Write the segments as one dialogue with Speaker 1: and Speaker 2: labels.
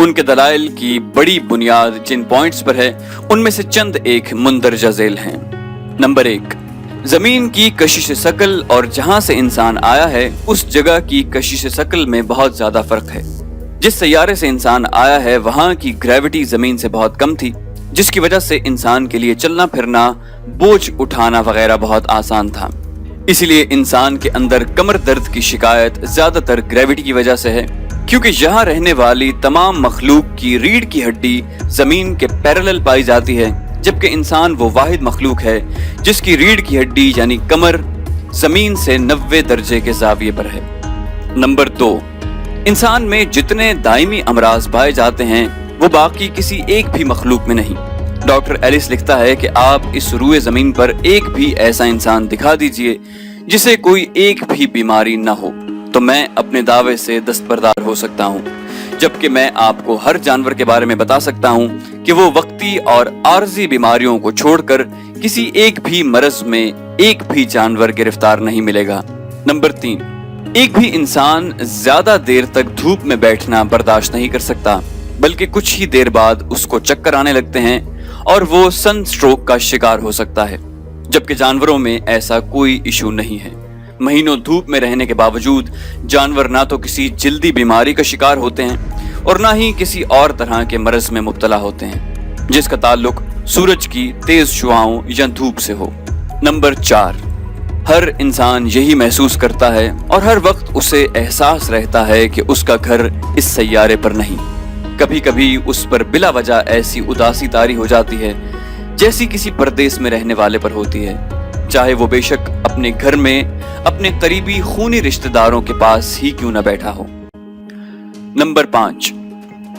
Speaker 1: ان کے دلائل کی بڑی بنیاد جن پوائنٹس پر ہے ان میں سے چند ایک مندرجہ ذیل ہیں۔ نمبر 1، زمین کی کشش ثقل اور جہاں سے انسان آیا ہے اس جگہ کی کشش ثقل میں بہت زیادہ فرق ہے۔ جس سیارے سے انسان آیا ہے وہاں کی گریوٹی زمین سے بہت کم تھی، جس کی وجہ سے انسان کے لیے چلنا پھرنا، بوجھ اٹھانا وغیرہ بہت آسان تھا۔ اسی لیے انسان کے اندر کمر درد کی شکایت زیادہ تر گریوٹی کی وجہ سے ہے، کیونکہ یہاں رہنے والی تمام مخلوق کی ریڑھ کی ہڈی زمین کے پیرالل پائی جاتی ہے، جبکہ انسان وہ واحد مخلوق ہے جس کی ریڑھ کی ہڈی یعنی کمر زمین سے 90 درجے کے زاویے پر ہے۔ نمبر 2، انسان میں جتنے دائمی امراض پائے جاتے ہیں وہ باقی کسی ایک بھی مخلوق میں نہیں۔ ڈاکٹر ایلس لکھتا ہے کہ آپ اس روئے زمین پر ایک بھی ایسا انسان دکھا دیجئے جسے کوئی ایک بھی بیماری نہ ہو تو میں اپنے دعوے سے دستبردار ہو سکتا ہوں، جبکہ میں آپ کو ہر جانور کے بارے میں بتا سکتا ہوں کہ وہ وقتی اور عارضی بیماریوں کو چھوڑ کر کسی ایک بھی مرض میں ایک بھی جانور گرفتار نہیں ملے گا۔ نمبر 3، ایک بھی انسان زیادہ دیر تک دھوپ میں بیٹھنا برداشت نہیں کر سکتا، بلکہ کچھ ہی دیر بعد اس کو چکر آنے لگتے ہیں اور وہ سن سٹروک کا شکار ہو سکتا ہے، جبکہ جانوروں میں ایسا کوئی ایشو نہیں ہے۔ مہینوں دھوپ میں رہنے کے باوجود جانور نہ تو کسی جلدی بیماری کا شکار ہوتے ہیں اور نہ ہی کسی اور طرح کے مرض میں مبتلا ہوتے ہیں جس کا تعلق سورج کی تیز شعاؤں یا دھوپ سے ہو۔ نمبر 4، ہر انسان یہی محسوس کرتا ہے اور ہر وقت اسے احساس رہتا ہے کہ اس کا گھر اس سیارے پر نہیں۔ کبھی کبھی اس پر بلا وجہ ایسی اداسی طاری ہو جاتی ہے جیسی کسی پردیس میں رہنے والے پر ہوتی ہے، چاہے وہ بے شک اپنے گھر میں اپنے قریبی خونی رشتہ داروں کے پاس ہی کیوں نہ بیٹھا ہو۔ نمبر 5،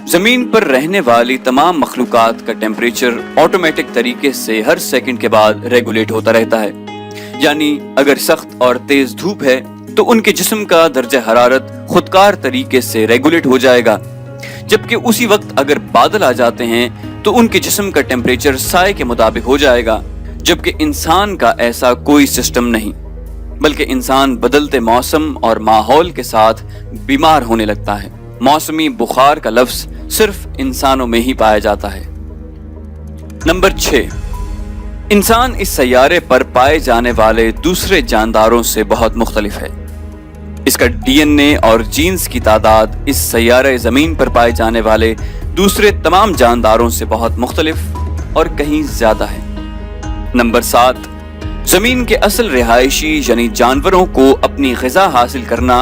Speaker 1: زمین پر رہنے والی تمام مخلوقات کا ٹیمپریچر آٹومیٹک طریقے سے ہر سیکنڈ کے بعد ریگولیٹ ہوتا رہتا ہے، یعنی اگر سخت اور تیز دھوپ ہے تو ان کے جسم کا درجہ حرارت خودکار طریقے سے ریگولیٹ ہو جائے گا، جبکہ اسی وقت اگر بادل آ جاتے ہیں تو ان کے جسم کا ٹیمپریچر سائے کے مطابق ہو جائے گا، جبکہ انسان کا ایسا کوئی سسٹم نہیں، بلکہ انسان بدلتے موسم اور ماحول کے ساتھ بیمار ہونے لگتا ہے۔ موسمی بخار کا لفظ صرف انسانوں میں ہی پایا جاتا ہے۔ نمبر 6، انسان اس سیارے پر پائے جانے والے دوسرے جانداروں سے بہت مختلف ہے۔ اس کا ڈی این اے اور جینز کی تعداد اس سیارے زمین پر پائے جانے والے دوسرے تمام جانداروں سے بہت مختلف اور کہیں زیادہ ہے۔ نمبر 7، زمین کے اصل رہائشی یعنی جانوروں کو اپنی غذا حاصل کرنا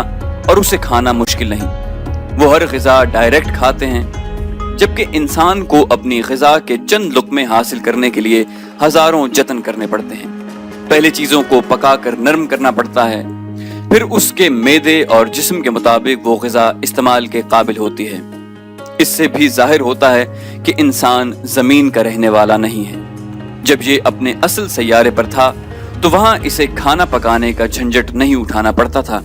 Speaker 1: اور اسے کھانا مشکل نہیں، وہ ہر غذا ڈائریکٹ کھاتے ہیں، جبکہ انسان کو اپنی غذا کے چند لقمے حاصل کرنے کے لیے ہزاروں جتن کرنے پڑتے ہیں۔ پہلے چیزوں کو پکا کر نرم کرنا پڑتا ہے، پھر اس کے معدے اور جسم کے مطابق وہ غذا استعمال کے قابل ہوتی ہے۔ اس سے بھی ظاہر ہوتا ہے کہ انسان زمین کا رہنے والا نہیں ہے۔ جب یہ اپنے اصل سیارے پر تھا تو وہاں اسے کھانا پکانے کا جھنجٹ نہیں اٹھانا پڑتا تھا،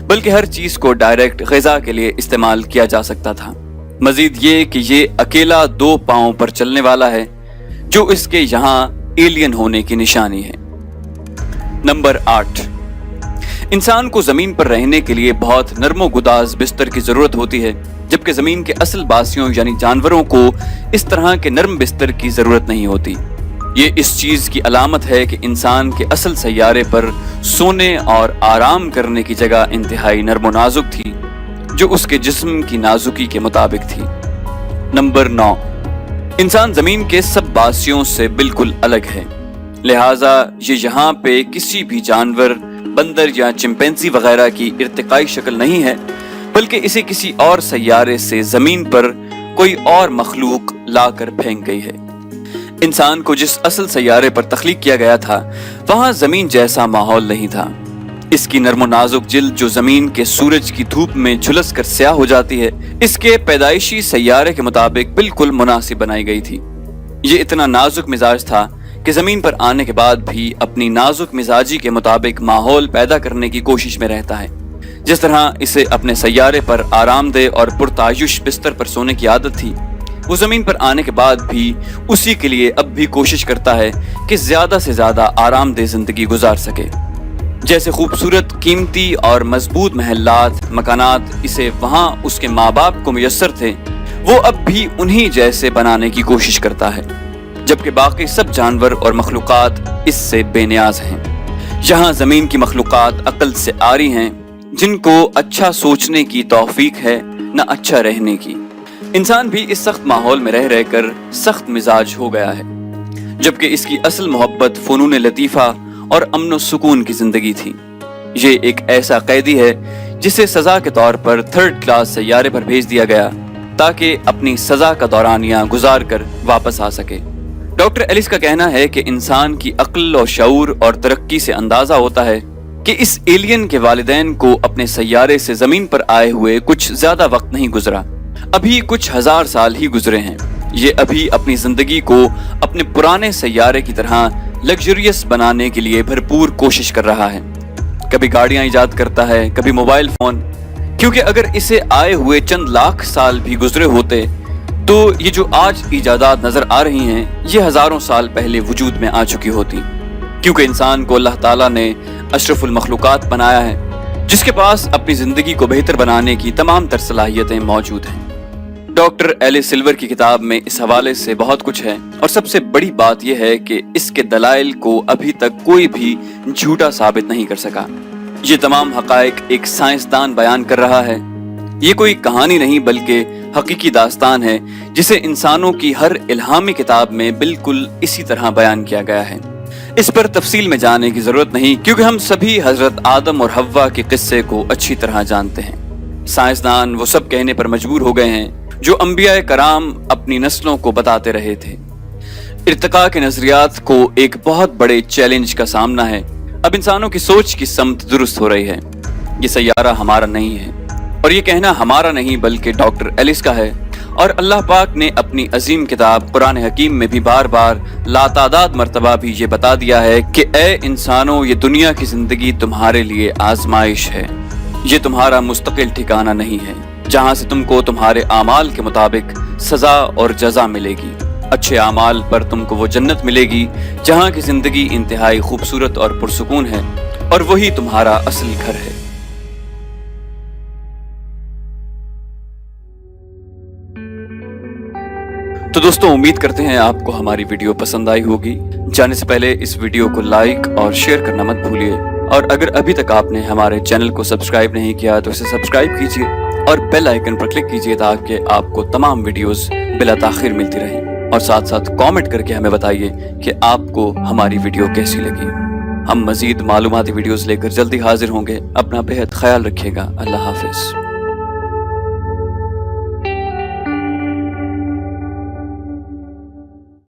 Speaker 1: بلکہ ہر چیز کو ڈائریکٹ غذا کے لیے استعمال کیا جا سکتا تھا۔ مزید یہ کہ یہ اکیلا 2 پاؤں پر چلنے والا ہے، جو اس کے یہاں ایلین ہونے کی نشانی ہے۔ نمبر 8، انسان کو زمین پر رہنے کے لیے بہت نرم و گداز بستر کی ضرورت ہوتی ہے، جبکہ زمین کے اصل باسیوں یعنی جانوروں کو اس طرح کے نرم بستر کی ضرورت نہیں ہوتی۔ یہ اس چیز کی علامت ہے کہ انسان کے اصل سیارے پر سونے اور آرام کرنے کی جگہ انتہائی نرم و نازک تھی، جو اس کے جسم کی نازکی کے مطابق تھی۔ نمبر 9، انسان زمین کے سب باسیوں سے بالکل الگ ہے، لہٰذا یہ یہاں پہ کسی بھی جانور، بندر یا چمپینزی وغیرہ کی ارتقائی شکل نہیں ہے، بلکہ اسے کسی اور سیارے سے زمین پر کوئی اور مخلوق لا کر پھینک گئی ہے۔ انسان کو جس اصل سیارے پر تخلیق کیا گیا تھا وہاں زمین جیسا ماحول نہیں تھا۔ اس کی نرم و نازک جلد جو زمین کے سورج کی دھوپ میں جھلس کر سیاہ ہو جاتی ہے، اس کے پیدائشی سیارے کے مطابق بالکل مناسب بنائی گئی تھی۔ یہ اتنا نازک مزاج تھا کہ زمین پر آنے کے بعد بھی اپنی نازک مزاجی کے مطابق ماحول پیدا کرنے کی کوشش میں رہتا ہے۔ جس طرح اسے اپنے سیارے پر آرام دہ اور پرتعیش بستر پر سونے کی عادت تھی، وہ زمین پر آنے کے بعد بھی اسی کے لیے اب بھی کوشش کرتا ہے کہ زیادہ سے زیادہ آرام دہ زندگی گزار سکے۔ جیسے خوبصورت، قیمتی اور مضبوط محلات، مکانات اسے وہاں اس کے ماں باپ کو میسر تھے، وہ اب بھی انہی جیسے بنانے کی کوشش کرتا ہے، جبکہ باقی سب جانور اور مخلوقات اس سے بے نیاز ہیں۔ یہاں زمین کی مخلوقات عقل سے عاری ہیں، جن کو اچھا سوچنے کی توفیق ہے نہ اچھا رہنے کی۔ انسان بھی اس سخت ماحول میں رہ کر سخت مزاج ہو گیا ہے، جبکہ اس کی اصل محبت فنون لطیفہ اور امن و سکون کی زندگی تھی۔ یہ ایک ایسا قیدی ہے جسے سزا کے طور پر 3rd کلاس سیارے پر بھیج دیا گیا تاکہ اپنی سزا کا دورانیہ گزار کر واپس آ سکے۔ ڈاکٹر ایلس کا کہنا ہے کہ انسان کی عقل و شعور اور ترقی سے اندازہ ہوتا ہے کہ اس ایلین کے والدین کو اپنے سیارے سے زمین پر آئے ہوئے کچھ زیادہ وقت نہیں گزرا، ابھی کچھ ہزار سال ہی گزرے ہیں۔ یہ ابھی اپنی زندگی کو اپنے پرانے سیارے کی طرح لگژریس بنانے کے لیے بھرپور کوشش کر رہا ہے۔ کبھی گاڑیاں ایجاد کرتا ہے، کبھی موبائل فون، کیونکہ اگر اسے آئے ہوئے چند لاکھ سال بھی گزرے ہوتے تو یہ جو آج ایجادات نظر آ رہی ہیں یہ ہزاروں سال پہلے وجود میں آ چکی ہوتی، کیونکہ انسان کو اللہ تعالیٰ نے اشرف المخلوقات بنایا ہے، جس کے پاس اپنی زندگی کو بہتر بنانے کی تمام تر صلاحیتیں موجود ہیں۔ ڈاکٹر ایلس سلور کی کتاب میں اس حوالے سے بہت کچھ ہے، اور سب سے بڑی بات یہ ہے کہ اس کے دلائل کو ابھی تک کوئی بھی جھوٹا ثابت نہیں کر سکا۔ یہ تمام حقائق ایک سائنسدان بیان کر رہا ہے۔ یہ کوئی کہانی نہیں بلکہ حقیقی داستان ہے جسے انسانوں کی ہر الہامی کتاب میں بالکل اسی طرح بیان کیا گیا ہے۔ اس پر تفصیل میں جانے کی ضرورت نہیں، کیونکہ ہم سبھی حضرت آدم اور حوا کے قصے کو اچھی طرح جانتے ہیں۔ سائنسدان وہ سب کہنے پر مجبور ہو گئے ہیں جو انبیاء کرام اپنی نسلوں کو بتاتے رہے تھے۔ ارتقاء کے نظریات کو ایک بہت بڑے چیلنج کا سامنا ہے۔ اب انسانوں کی سوچ کی سمت درست ہو رہی ہے۔ یہ سیارہ ہمارا نہیں ہے، اور یہ کہنا ہمارا نہیں بلکہ ڈاکٹر ایلس کا ہے، اور اللہ پاک نے اپنی عظیم کتاب قرآن حکیم میں بھی بار بار لاتعداد مرتبہ بھی یہ بتا دیا ہے کہ اے انسانوں، یہ دنیا کی زندگی تمہارے لیے آزمائش ہے، یہ تمہارا مستقل ٹھکانہ نہیں ہے جہاں سے تم کو تمہارے اعمال کے مطابق سزا اور جزا ملے گی۔ اچھے اعمال پر تم کو وہ جنت ملے گی جہاں کی زندگی انتہائی خوبصورت اور پرسکون ہے، اور وہی تمہارا اصل گھر ہے۔ تو دوستوں، امید کرتے ہیں آپ کو ہماری ویڈیو پسند آئی ہوگی۔ جانے سے پہلے اس ویڈیو کو لائک اور شیئر کرنا مت بھولیے، اور اگر ابھی تک آپ نے ہمارے چینل کو سبسکرائب نہیں کیا تو اسے سبسکرائب کیجیے اور بیل آئیکن پر کلک کیجیے تاکہ آپ کو تمام ویڈیوز بلا تاخیر ملتی رہیں، اور ساتھ ساتھ کامنٹ کر کے ہمیں بتائیے کہ آپ کو ہماری ویڈیو کیسی لگی۔ ہم مزید معلوماتی ویڈیوز لے کر جلدی حاضر ہوں گے۔ اپنا بہت خیال رکھیے گا۔ اللہ حافظ۔